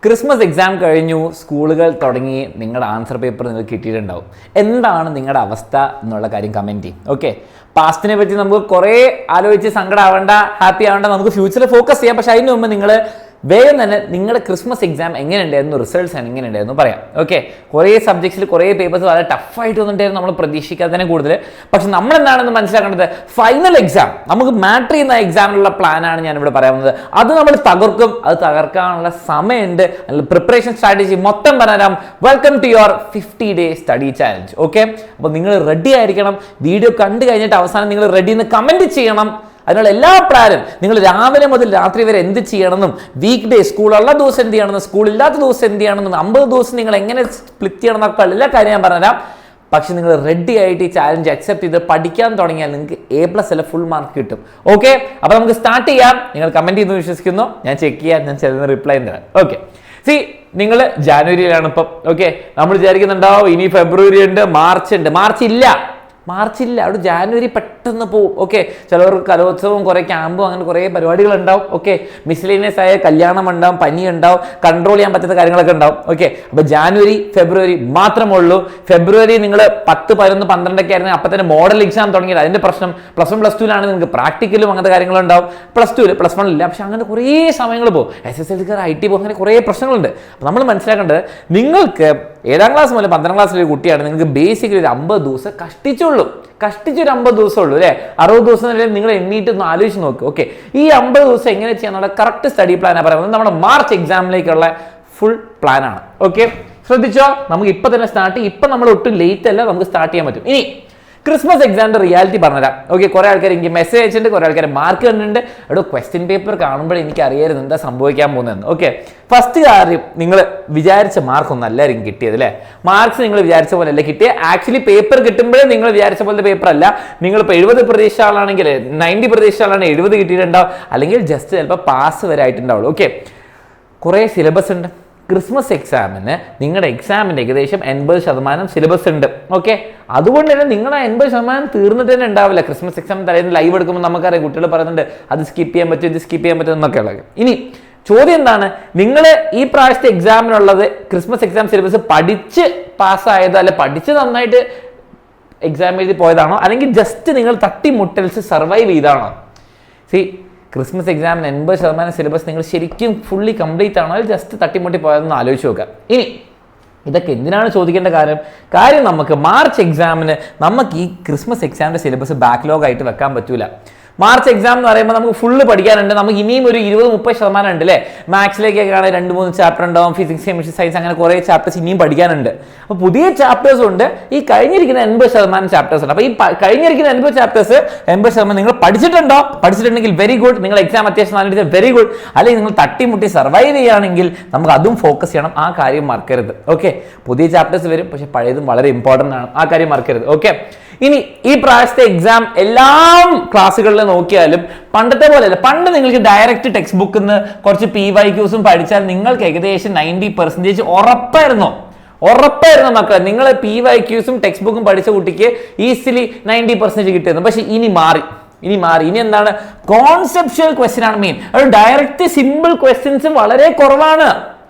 Christmas exam കഴിഞ്ഞു, സ്കൂളുകൾ തുടങ്ങി, നിങ്ങളുടെ ആൻസർ പേപ്പർ നിങ്ങൾക്ക് കിട്ടിയിട്ടുണ്ടാവും. എന്താണ് നിങ്ങളുടെ അവസ്ഥ എന്നുള്ള കാര്യം കമൻറ്റ് ചെയ്യും. ഓക്കെ, പാസ്റ്റിനെ പറ്റി നമുക്ക് കുറേ ആലോചിച്ച് സങ്കടം ആവേണ്ട, ഹാപ്പി ആവേണ്ട, നമുക്ക് ഫ്യൂച്ചറിൽ ഫോക്കസ് ചെയ്യാം. പക്ഷേ അതിന് മുമ്പ് നിങ്ങൾ വേഗം തന്നെ നിങ്ങളുടെ ക്രിസ്മസ് എക്സാം എങ്ങനെ ഉണ്ടായിരുന്നു, റിസൾട്ട്സ് എങ്ങനെ ഉണ്ടായിരുന്നു പറയാം. ഓക്കെ, കുറേ സബ്ജക്ട്സിൽ കുറേ പേപ്പേഴ്സ് വളരെ ടഫായിട്ട് വന്നിട്ടായിരുന്നു, നമ്മൾ പ്രതീക്ഷിക്കാത്തതിനെ കൂടുതൽ. പക്ഷെ നമ്മൾ എന്താണെന്ന് മനസ്സിലാക്കേണ്ടത്, ഫൈനൽ എക്സാം നമുക്ക് മാറ്റർ ചെയ്യുന്ന എക്സാമിനുള്ള പ്ലാനാണ് ഞാനിവിടെ പറയാവുന്നത്. അത് നമ്മൾ തകർക്കും, അത് തകർക്കാനുള്ള സമയമുണ്ട്, പ്രിപ്പറേഷൻ സ്ട്രാറ്റജി മൊത്തം പറഞ്ഞുതരാം. Welcome to your 50-day study challenge. Okay, അപ്പോൾ നിങ്ങൾ റെഡി ആയിരിക്കണം. വീഡിയോ കണ്ടു കഴിഞ്ഞിട്ട് അവസാനം നിങ്ങൾ റെഡി എന്ന് കമൻറ്റ് ചെയ്യണം. അതിനുള്ള എല്ലാ പ്ലാനും നിങ്ങൾ രാവിലെ മുതൽ രാത്രി വരെ എന്ത് ചെയ്യണമെന്നും, വീക്ക് ഡേ സ്കൂളുള്ള ദിവസം എന്ത് ചെയ്യണമെന്നും, സ്കൂളില്ലാത്ത ദിവസം എന്ത് ചെയ്യണമെന്നും, 50 ദിവസം നിങ്ങൾ എങ്ങനെ സ്പ്ലിറ്റ് ചെയ്യണം എന്നൊക്കെ എല്ലാ കാര്യം ഞാൻ പറഞ്ഞുതരാം. പക്ഷെ നിങ്ങൾ റെഡി ആയിട്ട് ഈ ചാലഞ്ച് അക്സെപ്റ്റ് ചെയ്ത് പഠിക്കാൻ തുടങ്ങിയാൽ നിങ്ങൾക്ക് A+ അല്ല ഫുൾ മാർക്ക് കിട്ടും. ഓക്കെ, അപ്പോൾ നമുക്ക് സ്റ്റാർട്ട് ചെയ്യാം. നിങ്ങൾ കമൻറ്റ് ചെയ്യുന്നു വിശ്വസിക്കുന്നു, ഞാൻ ചെക്ക് ചെയ്യാം, ഞാൻ ചെല്ലുന്ന റിപ്ലൈ തരാം. ഓക്കെ, നിങ്ങൾ ജാനുവരിയിലാണ് ഇപ്പം. ഓക്കെ, നമ്മൾ വിചാരിക്കുന്നുണ്ടാവും ഇനി ഫെബ്രുവരി ഉണ്ട്, മാർച്ച് ഇല്ല, അവിടെ ജാനുവരി പെട്ടെന്ന് പോവും. ഓക്കെ, ചിലവർക്ക് കലോത്സവവും കുറേ ക്യാമ്പും അങ്ങനെ കുറേ പരിപാടികളുണ്ടാവും. ഓക്കെ, മിസ്ലേനിയസ് ആയ കല്യാണം ഉണ്ടാവും, പനി ഉണ്ടാവും, കൺട്രോൾ ചെയ്യാൻ പറ്റാത്ത കാര്യങ്ങളൊക്കെ ഉണ്ടാവും. ഓക്കെ, അപ്പോൾ ജാനുവരി ഫെബ്രുവരി മാത്രമേ ഉള്ളൂ. ഫെബ്രുവരി നിങ്ങൾ 10, 11, 12 ഒക്കെ ആയിരുന്നു, അപ്പം തന്നെ മോഡൽ എക്സാം തുടങ്ങിയത്. അതിൻ്റെ പ്രശ്നം +1 +2 നിങ്ങൾക്ക് പ്രാക്ടിക്കലും അങ്ങനത്തെ കാര്യങ്ങളുണ്ടാവും. +2 +1 ഇല്ല, പക്ഷെ അങ്ങനെ കുറേ സമയങ്ങൾ പോകും. SSLC IT പോകും, അങ്ങനെ കുറേ പ്രശ്നങ്ങളുണ്ട്. അപ്പോൾ നമ്മൾ മനസ്സിലാക്കേണ്ടത്, നിങ്ങൾക്ക് 7ാം ക്ലാസ് മുതൽ 12ാം ക്ലാസ്സിലെ ഒരു കുട്ടിയാണ്, നിങ്ങൾക്ക് ബേസിക്കലി ഒരു 50 ദിവസം കഷ്ടിച്ചൊരു 50 ദിവസം ഉള്ളൂ അല്ലേ. 60 ദിവസം നിങ്ങൾ എണ്ണീട്ട് ഒന്ന് ആലോചിച്ച് നോക്ക്. ഓക്കെ, ഈ 50 ദിവസം എങ്ങനെ ചെയ്യാന്നുള്ള കറക്റ്റ് സ്റ്റഡി പ്ലാനാണ് പറയുന്നത്. നമ്മുടെ മാർച്ച് എക്സാമിലേക്കുള്ള ഫുൾ പ്ലാനാണ്. ഓക്കെ, ശ്രദ്ധിച്ചോ, നമുക്ക് ഇപ്പം തന്നെ സ്റ്റാർട്ട് ചെയ്യും. ഇപ്പം നമ്മൾ ഒട്ടും ലേറ്റ് അല്ല, നമുക്ക് സ്റ്റാർട്ട് ചെയ്യാൻ പറ്റും. ഇനി ക്രിസ്മസ് എക്സാമിന്റെ റിയാലിറ്റി പറഞ്ഞുതരാം. ഓക്കെ, കുറേ ആൾക്കാർ എനിക്ക് മെസ്സേജ് അയച്ചിട്ടുണ്ട്, കുറേ ആൾക്കാർ മാർക്ക് കണ്ടിട്ടുണ്ട്. അവിടെ ക്വസ്റ്റ്യൻ പേപ്പർ കാണുമ്പോൾ എനിക്ക് അറിയായിരുന്നു എന്താ സംഭവിക്കാൻ പോകുന്നതെന്ന്. ഓക്കെ, ഫസ്റ്റ് കാര്യം, നിങ്ങൾ വിചാരിച്ച മാർക്കൊന്നും അല്ലായിരിക്കും കിട്ടിയത് അല്ലേ. മാർക്സ് നിങ്ങൾ വിചാരിച്ച പോലെ അല്ല കിട്ടിയത്. ആക്ച്വലി പേപ്പർ കിട്ടുമ്പോഴേ നിങ്ങൾ വിചാരിച്ച പോലത്തെ പേപ്പർ അല്ല. നിങ്ങളിപ്പോൾ 70 പ്രതീക്ഷിച്ച ആളാണെങ്കിൽ 90 പ്രതീക്ഷിച്ച ആളാണെങ്കിൽ 70 കിട്ടിയിട്ടുണ്ടാവും, അല്ലെങ്കിൽ ജസ്റ്റ് ചിലപ്പോൾ പാസ് വരെ ആയിട്ടുണ്ടാവുള്ളൂ. ഓക്കെ, കുറേ സിലബസ് ഉണ്ട്. ക്രിസ്മസ് എക്സാമിന് നിങ്ങളുടെ എക്സാമിൻ്റെ ഏകദേശം 80% സിലബസ് ഉണ്ട്. ഓക്കെ, അതുകൊണ്ട് തന്നെ നിങ്ങളുടെ 80% തീർന്നിട്ട് തന്നെ ഉണ്ടാവില്ല. ക്രിസ്മസ് എക്സാം തലേന്ന് ലൈവ് എടുക്കുമ്പോൾ നമുക്കറിയാം, കുട്ടികൾ പറയുന്നുണ്ട് അത് സ്കിപ്പ് ചെയ്യാൻ പറ്റും, ഇത് സ്കിപ്പ് ചെയ്യാൻ പറ്റും എന്നൊക്കെ ഉള്ളത്. ഇനി ചോദ്യം എന്താണ്, നിങ്ങൾ ഈ പ്രാവശ്യത്തെ എക്സാമിനുള്ളത് ക്രിസ്മസ് എക്സാം സിലബസ് പഠിച്ച് പാസ്സായതോ അല്ല പഠിച്ച് നന്നായിട്ട് എക്സാം എഴുതി പോയതാണോ, അല്ലെങ്കിൽ ജസ്റ്റ് നിങ്ങൾ തട്ടിമുട്ടൽസ് സർവൈവ് ചെയ്താണോ? ക്രിസ്മസ് എക്സാമിന് 80% സിലബസ് നിങ്ങൾ ശരിക്കും ഫുള്ളി കംപ്ലീറ്റ് ആണോ, അല്ലെങ്കിൽ ജസ്റ്റ് തട്ടിമുട്ടി പോയതെന്ന് ആലോചിച്ച് നോക്കുക. ഇനി ഇതൊക്കെ എന്തിനാണ് ചോദിക്കേണ്ട കാര്യം, നമുക്ക് മാർച്ച് എക്സാമിന് നമുക്ക് ഈ ക്രിസ്മസ് എക്സാമിൻ്റെ സിലബസ് ബാക്ക്ലോഗ് ആയിട്ട് വെക്കാൻ പറ്റൂല. മാർച്ച് എക്സാം എന്ന് പറയുമ്പോൾ നമുക്ക് ഫുള്ള് പഠിക്കാനുണ്ട്. നമുക്ക് ഇനിയും ഒരു 20-30% ഉണ്ട് അല്ലേ. മാത്സിലേക്കൊക്കെ ആണെങ്കിൽ 2-3 ചാപ്റ്റർ ഉണ്ടാവും, ഫിസിക്സ് കെമിസ്ട്രി സയൻസ് അങ്ങനെ കുറേ ചാപ്റ്റേഴ്സ് ഇനിയും പഠിക്കാനുണ്ട്. അപ്പോൾ പുതിയ ചാപ്റ്റേഴ്സ് ഉണ്ട്, ഈ കഴിഞ്ഞിരിക്കുന്ന 80% ചാപ്റ്റേഴ്സ് ഉണ്ട്. അപ്പോൾ ഈ കഴിഞ്ഞിരിക്കുന്ന 80 ചാപ്റ്റേഴ്സ് 80% നിങ്ങൾ പഠിച്ചിട്ടുണ്ടെങ്കിൽ വെരി ഗുഡ്, നിങ്ങൾ എക്സാം അത്യാവശ്യം നല്ല വെരി ഗുഡ്. അല്ലെങ്കിൽ നിങ്ങൾ തട്ടിമുട്ടി സർവൈവ് ചെയ്യുകയാണെങ്കിൽ നമുക്ക് അതും ഫോക്കസ് ചെയ്യണം, ആ കാര്യം മറക്കരുത്. ഓക്കെ, പുതിയ ചാപ്റ്റേഴ്സ് വരും, പക്ഷെ പഴയതും വളരെ ഇമ്പോർട്ടൻ്റ് ആണ്, ആ കാര്യം മറക്കരുത്. ഓക്കെ, ഇനി ഈ പ്രാവശ്യത്തെ എക്സാം എല്ലാ ക്ലാസ്സുകളിൽ നോക്കിയാലും പണ്ടത്തെ പോലെയല്ല. പണ്ട് നിങ്ങൾക്ക് ഡയറക്റ്റ് ടെക്സ്റ്റ് ബുക്കിൽ നിന്ന് കുറച്ച് PYQs പഠിച്ചാൽ നിങ്ങൾക്ക് ഏകദേശം 90% ഉറപ്പായിരുന്നു മക്കളെ. നിങ്ങൾ PYQs ടെക്സ്റ്റ് ബുക്കും പഠിച്ച കുട്ടിക്ക് ഈസിലി 90% കിട്ടിയിരുന്നു. പക്ഷെ ഇനി മാറി. ഇനി എന്താണ്, കോൺസെപ്ച്വൽ ക്വസ്റ്റ്യൻ ആണ് മെയിൻ. ഡയറക്റ്റ് സിമ്പിൾ ക്വസ്റ്റ്യൻസ് വളരെ കുറവാണ്.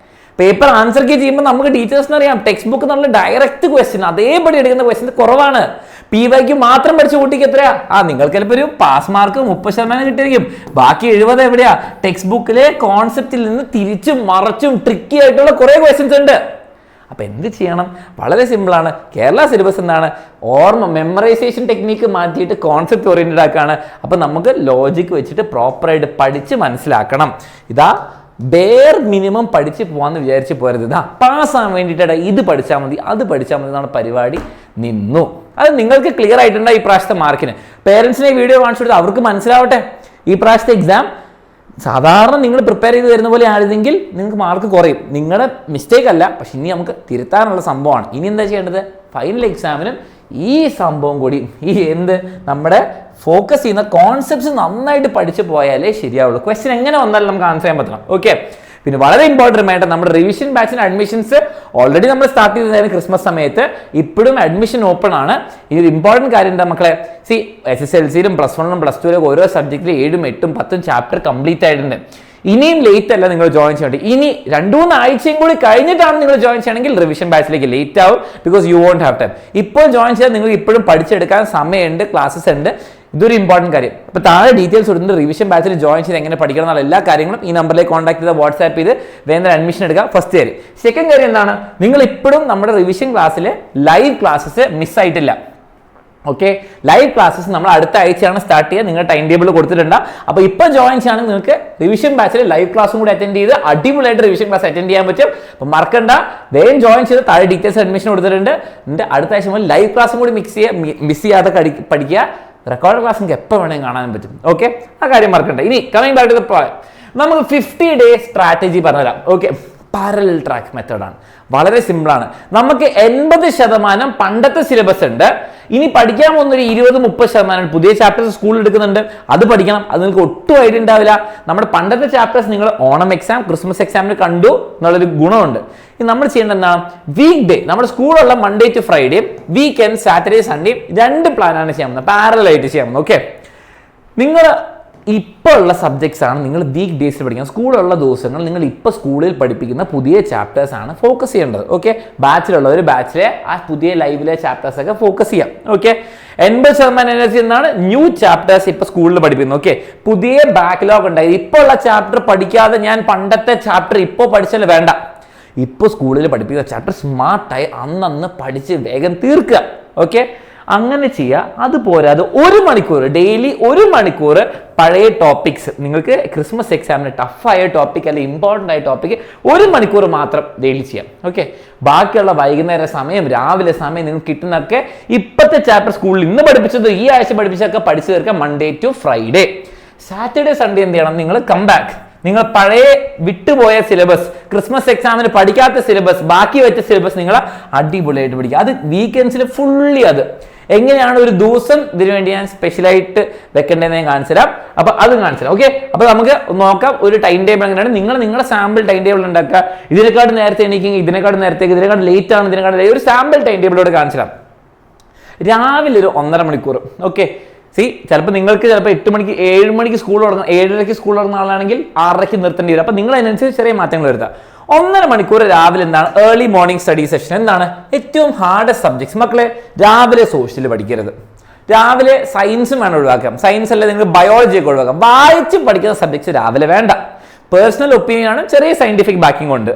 പേപ്പർ ആൻസർ കീ ചെയ്യുമ്പോൾ നമുക്ക് ടീച്ചേഴ്സിന് അറിയാം, ടെക്സ്റ്റ് ബുക്ക് എന്നുള്ള ഡയറക്റ്റ് ക്വസ്റ്റ്യൻ അതേപടി എടുക്കുന്ന ക്വസ്റ്റ്യൻ കുറവാണ്. PYQ മാത്രം പഠിച്ച കുട്ടിക്ക് എത്രയാ? നിങ്ങൾക്ക് ചിലപ്പോൾ ഒരു പാസ് മാർക്ക് 30% കിട്ടിയിരിക്കും. ബാക്കി 70 എവിടെയാ? ടെക്സ്റ്റ് ബുക്കിലെ കോൺസെപ്റ്റിൽ നിന്ന് തിരിച്ചും മറച്ചും ട്രിക്കി ആയിട്ടുള്ള കുറേ ക്വസ്റ്റ്യൻസ് ഉണ്ട്. അപ്പോൾ എന്ത് ചെയ്യണം? വളരെ സിമ്പിളാണ്. കേരള സിലബസ് എന്താണ്, മെമ്മറൈസേഷൻ ടെക്നിക്ക് മാറ്റിയിട്ട് കോൺസെപ്റ്റ് ഓറിയൻറ്റഡ് ആക്കുകയാണ്. അപ്പോൾ നമുക്ക് ലോജിക്ക് വെച്ചിട്ട് പ്രോപ്പറായിട്ട് പഠിച്ച് മനസ്സിലാക്കണം. ഇതാ ബേർ മിനിമം പഠിച്ച് പോകാമെന്ന് വിചാരിച്ച് പോരുത്. പാസ്സാകാൻ വേണ്ടിയിട്ടാണ് ഇത് പഠിച്ചാൽ മതി, അത് പഠിച്ചാൽ മതി എന്നാണ് പരിപാടി നിന്നു. അത് നിങ്ങൾക്ക് ക്ലിയർ ആയിട്ടുണ്ടോ ഈ പ്രാവശ്യത്തെ മാർക്കിന്? പേരൻസിനെ വീഡിയോ കാണിച്ചു കൊടുത്ത് അവർക്ക് മനസ്സിലാവട്ടെ, ഈ പ്രാവശ്യത്തെ എക്സാം സാധാരണ നിങ്ങൾ പ്രിപ്പയർ ചെയ്ത് വരുന്ന പോലെ ആയിരുന്നെങ്കിൽ നിങ്ങൾക്ക് മാർക്ക് കുറയും. നിങ്ങളുടെ മിസ്റ്റേക്ക് അല്ല, പക്ഷെ ഇനി നമുക്ക് തിരുത്താനുള്ള സംഭവമാണ്. ഇനി എന്താ ചെയ്യേണ്ടത്? ഫൈനൽ എക്സാമിനും ഈ സംഭവം കൂടി, നമ്മുടെ ഫോക്കസ് ചെയ്യുന്ന കോൺസെപ്റ്റ്സ് നന്നായിട്ട് പഠിച്ചു പോയാലേ ശരിയാവുള്ളൂ. ക്വസ്റ്റ്യൻ എങ്ങനെ വന്നാലും നമുക്ക് ആൻസർ ചെയ്യാൻ പറ്റണം. ഓക്കെ, പിന്നെ വളരെ ഇമ്പോർട്ടൻ്റ് ആയിട്ട് നമ്മുടെ റിവിഷൻ ബാച്ചിന് അഡ്മിഷൻസ് ഓൾറെഡി നമ്മൾ സ്റ്റാർട്ട് ചെയ്തതായിരുന്നു ക്രിസ്മസ് സമയത്ത്. ഇപ്പോഴും അഡ്മിഷൻ ഓപ്പൺ ആണ്. ഇതൊരു ഇമ്പോർട്ടൻറ്റ് കാര്യം എന്താ മക്കളെ, SSLCയിലും +1-ലും +2-ലും ഓരോ സബ്ജക്റ്റിലും 7, 8, 10 ചാപ്റ്റർ കംപ്ലീറ്റ് ആയിട്ടുണ്ട്. ഇനിയും ലേറ്റ് അല്ല നിങ്ങൾ ജോയിൻ ചെയ്യേണ്ടത്. ഇനി 2-3 ആഴ്ചയും കൂടി കഴിഞ്ഞിട്ടാണ് നിങ്ങൾ ജോയിൻ ചെയ്യണമെങ്കിൽ റിവിഷൻ ബാച്ചിലേക്ക് ലേറ്റ് ആവും, because you won't have time. ഇപ്പോൾ ജോയിൻ ചെയ്താൽ നിങ്ങൾ ഇപ്പോഴും പഠിച്ചെടുക്കാൻ സമയമുണ്ട്, ക്ലാസ്സസ് ഉണ്ട്. ഇതൊരു ഇമ്പോർട്ടൻറ്റ് കാര്യം. അപ്പോൾ താഴെ ഡീറ്റെയിൽസ് കൊടുത്തിട്ട് റിവിഷൻ ബാച്ചിൽ ജോയിൻ ചെയ്ത് എങ്ങനെ പഠിക്കണം എന്നുള്ള എല്ലാ കാര്യങ്ങളും ഈ നമ്പറിലേക്ക് കോൺടാക്ട് ചെയ്ത് വാട്സാപ്പ് ചെയ്ത് വേണ്ട അഡ്മിഷൻ എടുക്കുക. ഫസ്റ്റ് കാര്യം. സെക്കൻഡ് കാര്യം എന്താണ്, നിങ്ങൾ ഇപ്പോഴും നമ്മുടെ റിവിഷൻ ക്ലാസ്സിൽ ലൈവ് ക്ലാസ്സസ് മിസ്സായിട്ടില്ല. ഓക്കെ, ലൈവ് ക്ലാസ്സസ് നമ്മൾ അടുത്ത ആഴ്ചയാണ് സ്റ്റാർട്ട് ചെയ്യുക. നിങ്ങൾ ടൈം ടേബിൾ കൊടുത്തിട്ടുണ്ട്. അപ്പോൾ ഇപ്പോൾ ജോയിൻ ചെയ്യുകയാണെങ്കിൽ നിങ്ങൾക്ക് റിവിഷൻ ബാച്ചിൽ ലൈവ് ക്ലാസ്സും കൂടി അറ്റൻഡ് ചെയ്ത് അടിപൊളിയായിട്ട് റിവിഷൻ ക്ലാസ് അറ്റൻഡ് ചെയ്യാൻ പറ്റും. അപ്പോൾ മറക്കണ്ട, വേഗം ജോയിൻ ചെയ്ത് താഴെ ഡീറ്റെയിൽസ് അഡ്മിഷൻ കൊടുത്തിട്ടുണ്ട്. എന്നിട്ട് അടുത്ത ആഴ്ച മുതൽ ലൈവ് ക്ലാസ്സും കൂടി മിസ് ചെയ്യാതെ പഠിക്കുക. റെക്കോർഡ് ക്ലാസ് നിങ്ങൾക്ക് എപ്പോൾ വേണമെങ്കിൽ കാണാനും പറ്റും. ഓക്കെ, ആ കാര്യം മറക്കണ്ട. ഇനി coming back to the point, നമുക്ക് 50 ഡേയ്സ് സ്ട്രാറ്റജി പറഞ്ഞുതരാം. ഓക്കെ, പാരലൽ ട്രാക്ക് മെത്തേഡാണ്. വളരെ സിമ്പിളാണ്. നമുക്ക് 80% പണ്ടത്തെ സിലബസ് ഉണ്ട്. ഇനി പഠിക്കാൻ പോകുന്നൊരു 20-30% പുതിയ ചാപ്റ്റേഴ്സ് സ്കൂളിൽ എടുക്കുന്നുണ്ട്. അത് പഠിക്കണം. അത് നിങ്ങൾക്ക് ഒട്ടും ഐഡിയ ഉണ്ടാവില്ല. നമ്മുടെ പണ്ടത്തെ ചാപ്റ്റേഴ്സ് നിങ്ങൾ ഓണം എക്സാം, ക്രിസ്മസ് എക്സാമിന് കണ്ടു എന്നുള്ളൊരു ഗുണമുണ്ട്. ഇനി നമ്മൾ ചെയ്യേണ്ടത് എന്താണ്, വീക്ക് ഡേ നമ്മുടെ സ്കൂളുള്ള Monday to Friday, weekend Saturday Sunday 2 പ്ലാനാണ് ചെയ്യാൻ പോകുന്നത്, പാരലായിട്ട് ചെയ്യാൻ പോകുന്നത്. ഓക്കെ, നിങ്ങൾ ഇപ്പോൾ ഉള്ള സബ്ജക്ട്സ് ആണ് നിങ്ങൾ വീക്ക് ഡേയ്സിൽ പഠിക്കുന്നത്. സ്കൂളുള്ള ദിവസങ്ങൾ നിങ്ങൾ ഇപ്പോൾ സ്കൂളിൽ പഠിപ്പിക്കുന്ന പുതിയ ചാപ്റ്റേഴ്സ് ആണ് ഫോക്കസ് ചെയ്യേണ്ടത്. ഓക്കെ, ബാച്ചിലുള്ളവർ ബാച്ചിലെ ആ പുതിയ ലൈവിലെ ചാപ്റ്റേഴ്സ് ഒക്കെ ഫോക്കസ് ചെയ്യാം. ഓക്കെ, 80% എനർജി എന്നാണ് ന്യൂ ചാപ്റ്റേഴ്സ് ഇപ്പോൾ സ്കൂളിൽ പഠിപ്പിക്കുന്നത്. ഓക്കെ, പുതിയ ബാക്ക്ലോഗ് ഉണ്ടായി. ഇപ്പോൾ ഉള്ള ചാപ്റ്റർ പഠിക്കാതെ ഞാൻ പണ്ടത്തെ ചാപ്റ്റർ ഇപ്പോൾ പഠിച്ചാൽ വേണ്ട. ഇപ്പോൾ സ്കൂളിൽ പഠിപ്പിക്കുന്ന ചാപ്റ്റർ സ്മാർട്ടായി അന്നന്ന് പഠിച്ച് വേഗം തീർക്കുക. ഓക്കെ, അങ്ങനെ ചെയ്യുക. അതുപോരാതെ 1 മണിക്കൂർ ഡെയിലി 1 മണിക്കൂർ പഴയ ടോപ്പിക്സ്, നിങ്ങൾക്ക് ക്രിസ്മസ് എക്സാമിന് ടഫായ ടോപ്പിക് അല്ലെങ്കിൽ ഇമ്പോർട്ടൻ്റ് ആയ ടോപ്പിക്ക് 1 മണിക്കൂർ മാത്രം ഡെയിലി ചെയ്യാം. ഓക്കെ, ബാക്കിയുള്ള വൈകുന്നേര സമയം രാവിലെ സമയം നിങ്ങൾക്ക് കിട്ടുന്നതൊക്കെ ഇപ്പോഴത്തെ ചാപ്റ്റർ സ്കൂളിൽ ഇന്ന് പഠിപ്പിച്ചത് ഈ ആഴ്ച പഠിപ്പിച്ചതൊക്കെ പഠിച്ചു തീർക്കാം Monday to Friday. Saturday Sunday എന്ത് ചെയ്യണം, നിങ്ങൾ കം ബാക്ക്. നിങ്ങൾ പഴയ വിട്ടുപോയ സിലബസ്, ക്രിസ്മസ് എക്സാമിന് പഠിക്കാത്ത സിലബസ്, ബാക്കി വെച്ച സിലബസ് നിങ്ങൾ അടിപൊളിയായിട്ട് പഠിക്കുക. അത് വീക്കെൻഡ്സിൽ ഫുള്ളി അത് എങ്ങനെയാണ് ഒരു ദിവസം ഇതിനു വേണ്ടി ഞാൻ സ്പെഷ്യലായിട്ട് വെക്കേണ്ടതെന്ന് ഞാൻ കാണിച്ചു തരാം. അപ്പൊ അത് കാണിച്ചു തരാം. ഓക്കെ, അപ്പൊ നമുക്ക് നോക്കാം ഒരു ടൈം ടേബിൾ എങ്ങനെയാണ്. നിങ്ങളുടെ സാമ്പിൾ ടൈം ടേബിൾ ഉണ്ടാക്കുക. ഇതിനെക്കാട് നേരത്തെ എണീക്കും, ഇതിനെക്കാട് നേരത്തേക്ക്, ഇതിനെക്കാട് ലേറ്റ് ആണ്, ഇതിനെക്കാട് ഒരു സാമ്പിൾ ടൈം ടേബിളോട് കാണിച്ചു തരാം. രാവിലെ ഒരു 1.5 മണിക്കൂർ. ഓക്കെ, ചിലപ്പോൾ നിങ്ങൾക്ക് 8 മണിക്ക് 7 മണിക്ക് സ്കൂൾ തുടങ്ങും, 7:30 സ്കൂൾ തുടങ്ങുന്ന ആളാണെങ്കിൽ 6:30 നിർത്തേണ്ടി വരും. അപ്പൊ നിങ്ങൾ അതിനനുസരിച്ച് ചെറിയ മാറ്റങ്ങൾ വരുത്താം. 1.5 മണിക്കൂർ രാവിലെ എന്താണ് ഏർലി മോർണിംഗ് സ്റ്റഡി സെഷൻ. എന്താണ് ഏറ്റവും ഹാർഡസ്റ്റ് സബ്ജക്ട്സ് മക്കളെ, രാവിലെ സോഷ്യൽ പഠിക്കരുത്. രാവിലെ സയൻസും വേണം ഒഴിവാക്കാം. സയൻസ് അല്ലെ നിങ്ങൾ ബയോളജി ഒക്കെ ഒഴിവാക്കാം. വായിച്ച് പഠിക്കുന്ന സബ്ജക്ട്സ് രാവിലെ വേണ്ട. പേഴ്സണൽ ഒപ്പീനിയൻ ആണ്, ചെറിയ സയന്റിഫിക് ബാക്കിംഗ് ഉണ്ട്.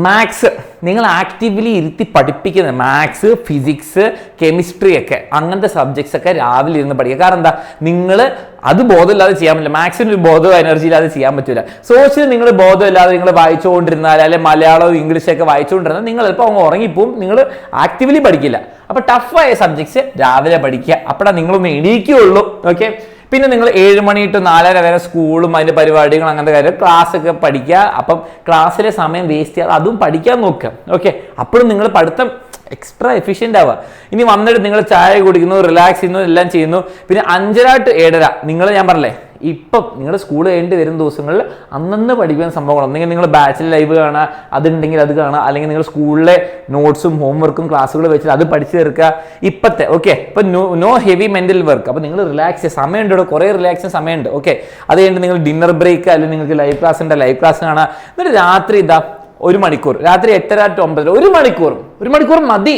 മാത്സ് നിങ്ങൾ ആക്റ്റീവ്ലി ഇരുത്തി പഠിപ്പിക്കുന്നത്, മാത്സ്, ഫിസിക്സ്, കെമിസ്ട്രി ഒക്കെ അങ്ങനത്തെ സബ്ജക്ട്സ് ഒക്കെ രാവിലെ ഇരുന്ന് പഠിക്കുക. കാരണം എന്താ, നിങ്ങൾ അത് ബോധമില്ലാതെ ചെയ്യാൻ പറ്റില്ല. മാത്സിന് ഒരു ബോധവും എനർജി ഇല്ലാതെ ചെയ്യാൻ പറ്റില്ല. സോഷ്യൽ നിങ്ങൾ ബോധമില്ലാതെ നിങ്ങൾ വായിച്ചുകൊണ്ടിരുന്നാൽ, അല്ലെങ്കിൽ മലയാളവും ഇംഗ്ലീഷൊക്കെ വായിച്ചുകൊണ്ടിരുന്നാൽ നിങ്ങൾ ചിലപ്പോൾ അങ്ങ് ഉറങ്ങിപ്പോവും. നിങ്ങൾ ആക്റ്റീവ്ലി പഠിക്കില്ല. അപ്പോൾ ടഫായ സബ്ജക്ട്സ് രാവിലെ പഠിക്കുക. അപ്പോഴാണ് നിങ്ങളൊന്ന് എണീക്കുകയുള്ളൂ. ഓക്കെ, പിന്നെ നിങ്ങൾ 7 മണി to 4:30 വരെ സ്കൂളും അതിൻ്റെ പരിപാടികളും അങ്ങനത്തെ കാര്യം ക്ലാസ് ഒക്കെ പഠിക്കുക. അപ്പം ക്ലാസ്സിലെ സമയം വേസ്റ്റ് ചെയ്യാതെ അതും പഠിക്കാൻ നോക്കുക. ഓക്കെ, അപ്പോഴും നിങ്ങൾ പഠിത്തം എക്സ്ട്രാ എഫിഷ്യൻ്റ് ആവുക. ഇനി വന്നിട്ട് നിങ്ങൾ ചായ കുടിക്കുന്നു, റിലാക്സ് ചെയ്യുന്നു, എല്ലാം ചെയ്യുന്നു. പിന്നെ 5:30 to 7:30 നിങ്ങൾ ഞാൻ പറഞ്ഞില്ലേ ഇപ്പം നിങ്ങൾ സ്കൂൾ കഴിഞ്ഞിട്ട് വരുന്ന ദിവസങ്ങളിൽ അന്നന്ന് പഠിക്കുന്ന സംഭവങ്ങൾ ഒന്നെങ്കിൽ നിങ്ങൾ ബാച്ചിൽ ലൈവ് കാണുക, അതുണ്ടെങ്കിൽ അത് കാണുക, അല്ലെങ്കിൽ നിങ്ങൾ സ്കൂളിലെ നോട്ട്സും ഹോംവർക്കും ക്ലാസ്സുകൾ വെച്ചിട്ട് അത് പഠിച്ചു തീർക്കുക. ഇപ്പോഴത്തെ ഓക്കെ, ഇപ്പം നോ ഹെവി മെൻ്റൽ വർക്ക്. അപ്പോൾ നിങ്ങൾ റിലാക്സ് ചെയ്യുക. സമയമുണ്ട്, ഇവിടെ കുറേ റിലാക്സ് സമയമുണ്ട്. ഓക്കെ, അത് കഴിഞ്ഞിട്ട് നിങ്ങൾ ഡിന്നർ ബ്രേക്ക് അല്ലെങ്കിൽ നിങ്ങൾക്ക് ലൈവ് ക്ലാസ് ഉണ്ട്, ലൈവ് ക്ലാസ് കാണുക. എന്നിട്ട് രാത്രി 1 മണിക്കൂർ, രാത്രി 8:30 to 9:00 1 മണിക്കൂർ മതി.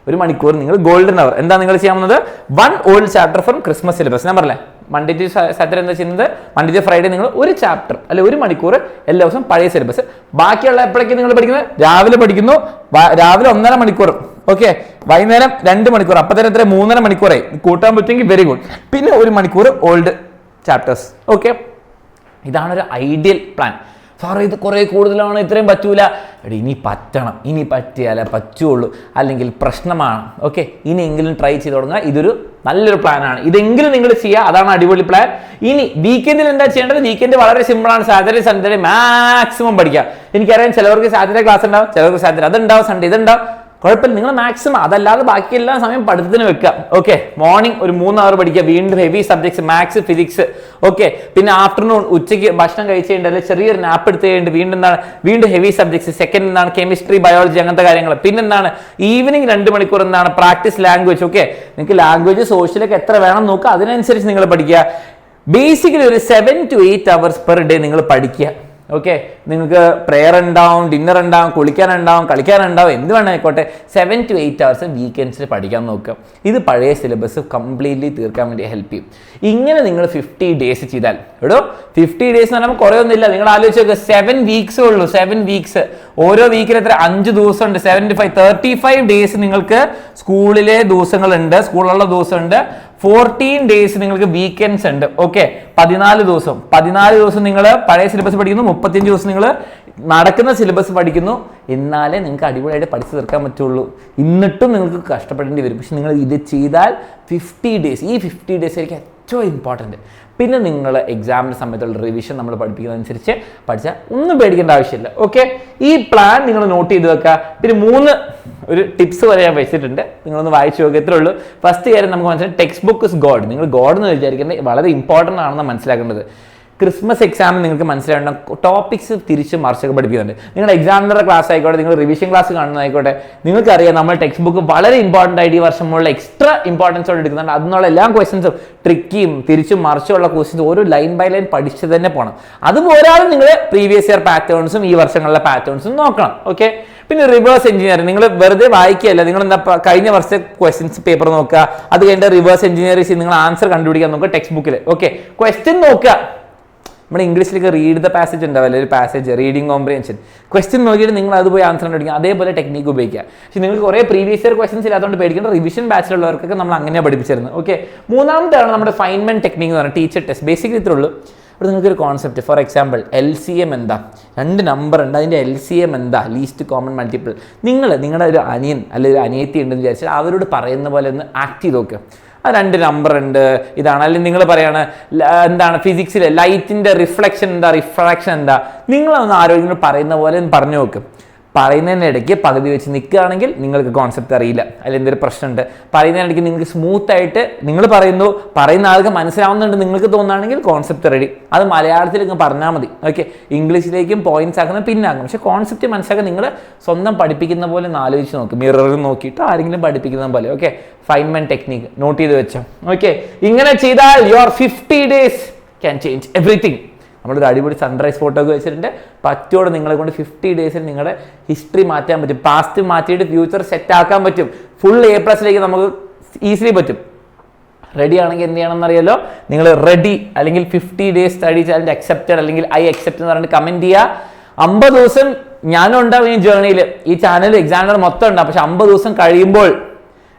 1 മണിക്കൂർ നിങ്ങൾ ഗോൾഡൻ അവർ. എന്താ നിങ്ങൾ ചെയ്യാൻ പോകുന്നത്, 1 old chapter from Christmas syllabus. ഞാൻ പറഞ്ഞേ മൺഡേ ടു സാറ്റർഡേ എന്താ ചെയ്യുന്നത്, മൺഡേ ടു ഫ്രൈഡേ നിങ്ങൾ 1 ചാപ്റ്റർ അല്ലെ 1 മണിക്കൂർ എല്ലാ ദിവസവും പഴയ സിലബസ്. ബാക്കിയുള്ള എപ്പോഴേക്കും നിങ്ങൾ പഠിക്കുന്നത്, രാവിലെ പഠിക്കുന്നു, രാവിലെ 1.5 മണിക്കൂർ. ഓക്കെ, വൈകുന്നേരം 2 മണിക്കൂർ. അപ്പം തന്നെ എത്ര 3.5 മണിക്കൂറായി. കൂട്ടാൻ പറ്റുമെങ്കിൽ വെരി ഗുഡ്. പിന്നെ 1 മണിക്കൂർ ഓൾഡ് ചാപ്റ്റേഴ്സ്. ഓക്കെ, ഇതാണ് ഒരു ഐഡിയൽ പ്ലാൻ. സാറേ ഇത് കുറേ കൂടുതലാണ്, ഇത്രയും പറ്റൂല. ഇനി പറ്റണം, ഇനി പറ്റിയാലേ പറ്റുള്ളൂ, അല്ലെങ്കിൽ പ്രശ്നമാണ്. ഓക്കെ, ഇനിയെങ്കിലും ട്രൈ ചെയ്ത് തുടങ്ങുക. ഇതൊരു നല്ലൊരു പ്ലാനാണ്. ഇതെങ്കിലും നിങ്ങൾ ചെയ്യുക, അതാണ് അടിപൊളി പ്ലാൻ. ഇനി വീക്കെൻഡിൽ എന്താ ചെയ്യേണ്ടത്, വീക്കെൻഡ് വളരെ സിമ്പിളാണ്. സാറ്റർഡേ സൺഡേ മാക്സിമം പഠിക്കുക. എനിക്കറിയാം ചിലവർക്ക് സാറ്റർഡേ ക്ലാസ് ഉണ്ടാവും, ചിലവർക്ക് സാറ്റർഡേ അതുണ്ടാവും, സൺഡേ ഇതുണ്ടാവും. കുഴപ്പമില്ല, നിങ്ങൾ മാക്സിമം അതല്ലാതെ ബാക്കി എല്ലാ സമയം പഠിത്തത്തിന് വെക്കുക. ഓക്കെ, മോർണിംഗ് ഒരു 3 hour പഠിക്കുക. വീണ്ടും heavy subjects maths, physics. Okay, പിന്നെ ആഫ്റ്റർനൂൺ ഉച്ചയ്ക്ക് ഭക്ഷണം കഴിച്ച് കഴിഞ്ഞാൽ ചെറിയൊരു നാപ്പ് എടുത്ത് കഴിഞ്ഞിട്ട് വീണ്ടും ഹെവി സബ്ജക്ട്സ്. സെക്കൻഡ് എന്താണ് കെമിസ്ട്രി, ബയോളജി അങ്ങനത്തെ കാര്യങ്ങൾ. പിന്നെന്താണ് ഈവനിങ് 2 മണിക്കൂർ എന്താണ് പ്രാക്ടീസ് ലാംഗ്വേജ്. ഓക്കെ, നിങ്ങൾക്ക് ലാംഗ്വേജ് സോഷ്യലൊക്കെ എത്ര വേണം നോക്കുക, അതിനനുസരിച്ച് നിങ്ങൾ പഠിക്കുക. ബേസിക്കലി ഒരു 7 to 8 hours പെർ ഡേ നിങ്ങൾ പഠിക്കുക. ഓക്കെ, നിങ്ങൾക്ക് പ്രെയർ ഉണ്ടാവും, ഡിന്നർ ഉണ്ടാവും, കുളിക്കാനുണ്ടാവും, കളിക്കാനുണ്ടാവും, എന്ത് വേണം ആയിക്കോട്ടെ. 7 to 8 hours വീക്കെൻഡ്സിൽ പഠിക്കാൻ നോക്കുക. ഇത് പഴയ സിലബസ് കംപ്ലീറ്റ്ലി തീർക്കാൻ വേണ്ടി ഹെൽപ്പ് ചെയ്യും. ഇങ്ങനെ നിങ്ങൾ 50 days ചെയ്താൽ, 50 days എന്ന് പറയുമ്പോൾ കുറേ ഒന്നുമില്ല. നിങ്ങൾ ആലോചിച്ച് നോക്കുക, 7 weeks ഉള്ളൂ. 7 weeks, ഓരോ വീക്കിൽ എത്ര 5 ദിവസമുണ്ട്, 35 days നിങ്ങൾക്ക് സ്കൂളിലെ ദിവസങ്ങളുണ്ട്, സ്കൂളുള്ള ദിവസമുണ്ട്. 14 days നിങ്ങൾക്ക് വീക്കെൻഡ്സ് ഉണ്ട്. ഓക്കെ, 14 ദിവസം നിങ്ങൾ പഴയ സിലബസ് പഠിക്കുന്നു, 35 ദിവസം നിങ്ങൾ നടക്കുന്ന സിലബസ് പഠിക്കുന്നു. എന്നാലേ നിങ്ങൾക്ക് അടിപൊളിയായിട്ട് പഠിച്ചു തീർക്കാൻ പറ്റുള്ളൂ. എന്നിട്ടും നിങ്ങൾക്ക് കഷ്ടപ്പെടേണ്ടി വരും. പക്ഷെ നിങ്ങൾ ഇത് ചെയ്താൽ 50 days, ഈ 50 days ആയിരിക്കും ഏറ്റവും ഇമ്പോർട്ടൻറ്റ്. പിന്നെ നിങ്ങൾ എക്സാമിൻ്റെ സമയത്തുള്ള റിവിഷൻ നമ്മൾ പഠിപ്പിക്കുന്നതനുസരിച്ച് പഠിച്ചാൽ ഒന്നും പേടിക്കേണ്ട ആവശ്യമില്ല. ഓക്കെ, ഈ പ്ലാൻ നിങ്ങൾ നോട്ട് ചെയ്ത് വെക്കുക. പിന്നെ 3 ഒരു ടിപ്സ് വരെ ഞാൻ വെച്ചിട്ടുണ്ട്, നിങ്ങളൊന്ന് വായിച്ചു നോക്കുക. ഇത്രേ ഉള്ളൂ. ഫസ്റ്റ് കാര്യം നമുക്ക് മനസ്സിലായി, ടെക്സ്റ്റ് ബുക്ക് ഇസ് ഗോഡ്. നിങ്ങൾ ഗോഡ് എന്ന് വിചാരിക്കുന്നത് വളരെ ഇമ്പോർട്ടൻ്റ് ആണെന്ന് മനസ്സിലാക്കേണ്ടത്. ക്രിസ്മസ് എക്സാമിന് നിങ്ങൾക്ക് മനസ്സിലാവേണ്ട ടോപ്പിക്സ് തിരിച്ച് മറിച്ചൊക്കെ പഠിപ്പിക്കുന്നുണ്ട്. നിങ്ങളുടെ എക്സാമിനറുടെ ക്ലാസ് ആയിക്കോട്ടെ, നിങ്ങൾ റിവിഷൻ ക്ലാസ് കാണുന്നതായിക്കോട്ടെ, നിങ്ങൾക്കറിയാം നമ്മൾ ടെക്സ്റ്റ് ബുക്ക് വളരെ ഇമ്പോർട്ടൻ്റ് ആയിട്ട് ഈ വർഷം മുകളിൽ എക്സ്ട്രാ ഇമ്പോർട്ടൻസോടെ എടുക്കുന്നുണ്ട്. അതിനുള്ള എല്ലാ ക്വസ്റ്റ്യൻസും ട്രിക്കിയും തിരിച്ചും മറിച്ചുള്ള ക്വസ്റ്റ്യൻസ് ഓരോ ലൈൻ ബൈ ലൈൻ പഠിച്ച് തന്നെ പോകണം. അതുപോലെ നിങ്ങൾ പ്രീവിയസ് ഇയർ പാറ്റേൺസും ഈ വർഷങ്ങളിലെ പാറ്റേൺസും നോക്കണം. ഓക്കെ, പിന്നെ റിവേഴ്സ് എഞ്ചിനീയറിംഗ് നിങ്ങൾ വെറുതെ വായിക്കുകയല്ല, നിങ്ങൾ എന്താ കഴിഞ്ഞ വർഷത്തെ ക്വസ്റ്റ്യൻസ് പേപ്പർ നോക്കുക, അത് കഴിഞ്ഞിട്ട് റിവേഴ്സ് എഞ്ചിനീയറിംഗ് ചെയ്ത് നിങ്ങൾ ആൻസർ കണ്ടുപിടിക്കാൻ നോക്കുക ടെക്സ്റ്റ് ബുക്കിൽ. ഓക്കെ, ക്വസ്റ്റ്യൻ നോക്കുക. നമ്മുടെ ഇംഗ്ലീഷിലേക്ക് റീഡ് ദ പാസേജ് ഉണ്ടാവില്ല, ഒരു പാസേജ് റീഡിങ് കോംപ്രിഹെൻഷൻ. ക്വസ്റ്റ്യൻ നോക്കിയിട്ട് നിങ്ങൾ അത് പോയി ആൻസർ കണ്ടുപിടിക്കുക. അതേപോലെ ടെക്നിക്ക് ഉപയോഗിക്കുക. പക്ഷേ നിങ്ങൾക്ക് കുറേ പ്രീവിയസ് ഇയർ ക്വസ്റ്റൻസ് ഇല്ലാത്തതുകൊണ്ട് പേടിക്കേണ്ട, റിവിഷൻ ബാച്ചിലുള്ളവർക്കൊക്കെ നമ്മൾ അങ്ങനെയാണ് പഠിപ്പിച്ചിരുന്നത്. ഓക്കെ, മൂന്നാമത്തെയാണ് നമ്മുടെ ഫൈൻമെന്റ് ടെക്നിക്ക് എന്ന് പറയുന്നത്, ടീച്ചർ ടെസ്റ്റ്. ബേസിക്കലി ഇത്രേ ഉള്ളൂ. ഇവിടെ നിങ്ങൾക്കൊരു കോൺസെപ്റ്റ്, ഫോർ എക്സാമ്പിൾ LCM എന്താ, 2 നമ്പർ ഉണ്ട്, അതിൻ്റെ LCM എന്താ, ലീസ്റ്റ് കോമൺ മൾട്ടിപ്പിൾ. നിങ്ങളുടെ ഒരു അനിയൻ അല്ലെങ്കിൽ ഒരു അനിയത്തി ഉണ്ടെന്ന് വിചാരിച്ചാൽ അവരോട് പറയുന്ന പോലെ ഒന്ന് ആക്ട് ചെയ്ത് നോക്കുക. 2 നമ്പർ ഉണ്ട്, ഇതാണ്. അല്ലെങ്കിൽ നിങ്ങൾ പറയാണ് എന്താണ് ഫിസിക്സിൽ ലൈറ്റിൻ്റെ റിഫ്ലക്ഷൻ എന്താ, റിഫ്രാക്ഷൻ എന്താ, നിങ്ങളൊന്ന് ആരോഗ്യം പറയുന്ന പോലെ പറഞ്ഞു നോക്കും. പറയുന്നതിനിടയ്ക്ക് പകുതി വെച്ച് നിൽക്കുകയാണെങ്കിൽ നിങ്ങൾക്ക് കോൺസെപ്റ്റ് അറിയില്ല, അല്ലെങ്കിൽ എന്തൊരു പ്രശ്നമുണ്ട്. പറയുന്നതിനിടയ്ക്ക് നിങ്ങൾക്ക് സ്മൂത്ത് ആയിട്ട് നിങ്ങൾ പറയുന്ന ആൾക്ക് മനസ്സിലാവുന്നുണ്ട് നിങ്ങൾക്ക് തോന്നുകയാണെങ്കിൽ കോൺസെപ്റ്റ് റെഡി. അത് മലയാളത്തിലേക്ക് പറഞ്ഞാൽ മതി. ഓക്കെ, ഇംഗ്ലീഷിലേക്കും പോയിന്റ്സ് ആക്കുന്നത് പിന്നാക്കും. പക്ഷേ കോൺസെപ്റ്റ് മനസ്സിലാക്കാൻ നിങ്ങൾ സ്വന്തം പഠിപ്പിക്കുന്ന പോലെ ഒന്ന് ആലോചിച്ച് നോക്കും, മിററിൽ നോക്കിയിട്ട് ആരെങ്കിലും പഠിപ്പിക്കുന്ന പോലെ. ഓക്കെ, ഫൈൻമെന്റ് ടെക്നിക്ക് നോട്ട് ചെയ്ത് വെച്ചോ. ഓക്കെ, ഇങ്ങനെ ചെയ്താൽ your 50 days can change everything. നമ്മളൊരു അടിപൊളി സൺറൈസ് ഫോട്ടോ ഒക്കെ വെച്ചിട്ടുണ്ട്. പറ്റോടെ നിങ്ങളെ കൊണ്ട് 50 days നിങ്ങളുടെ ഹിസ്റ്ററി മാറ്റാൻ പറ്റും. പാസ്റ്റ് മാറ്റിയിട്ട് ഫ്യൂച്ചർ സെറ്റ് ആക്കാൻ പറ്റും. ഫുൾ A+ നമുക്ക് ഈസിലി പറ്റും. റെഡി ആണെങ്കിൽ എന്ത് ചെയ്യണമെന്ന് അറിയാലോ, നിങ്ങൾ റെഡി അല്ലെങ്കിൽ 50 days സ്റ്റഡി ചാലഞ്ച് അക്സെപ്റ്റഡ് അല്ലെങ്കിൽ ഐ അക്സെപ്റ്റ് എന്ന് പറഞ്ഞിട്ട് കമന്റ് ചെയ്യുക. 50 ദിവസം ഞാനും ഉണ്ടാവും ഈ ജേർണിയിൽ. ഈ ചാനൽ എക്സാമിനർ മൊത്തം ഉണ്ടാവും. പക്ഷെ 50 ദിവസം കഴിയുമ്പോൾ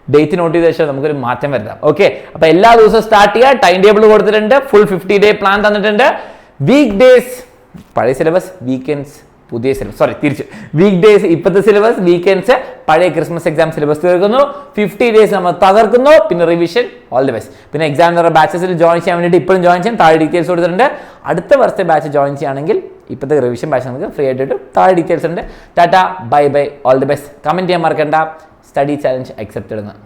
ഡേറ്റ് നോട്ട് ചെയ്ത് വെച്ചാൽ നമുക്കൊരു മാറ്റം വരുത്താം. ഓക്കെ, അപ്പൊ എല്ലാ ദിവസവും സ്റ്റാർട്ട് ചെയ്യുക. ടൈം ടേബിൾ കൊടുത്തിട്ടുണ്ട്, ഫുൾ 50 day പ്ലാൻ തന്നിട്ടുണ്ട്. വീക്ക് ഡേയ്സ് പഴയ സിലബസ്, വീക്കെൻഡ്സ് പുതിയ സിലബസ്, തിരിച്ച് വീക്ക് ഡേയ്സ് ഇപ്പോഴത്തെ സിലബസ്, വീക്കെൻഡ്സ് പഴയ ക്രിസ്മസ് എക്സാം സിലബസ് തീർക്കുന്നു. 50 days നമ്മൾ തകർക്കുന്നു. പിന്നെ റിവിഷൻ, ഓൾ ദി ബെസ്റ്റ്. പിന്നെ എക്സാമിനറുടെ ബാച്ചസിൽ ജോയിൻ ചെയ്യാൻ വേണ്ടിയിട്ട് ഇപ്പോഴും ജോയിൻ ചെയ്യാൻ താഴെ ഡീറ്റെയിൽസ് കൊടുത്തിട്ടുണ്ട്. അടുത്ത വർഷത്തെ ബാച്ച് ജോയിൻ ചെയ്യുകയാണെങ്കിൽ ഇപ്പോഴത്തെ റിവിഷൻ ബാച്ച് നമുക്ക് ഫ്രീ ആയിട്ട് താഴെ ഡീറ്റെയിൽസ് ഉണ്ട്. Tata, bye bye, all the best. Comment ചെയ്യാൻ മറക്കണ്ട, സ്റ്റഡി ചാലഞ്ച് അക്സെപ്റ്റഡ് എന്ന്.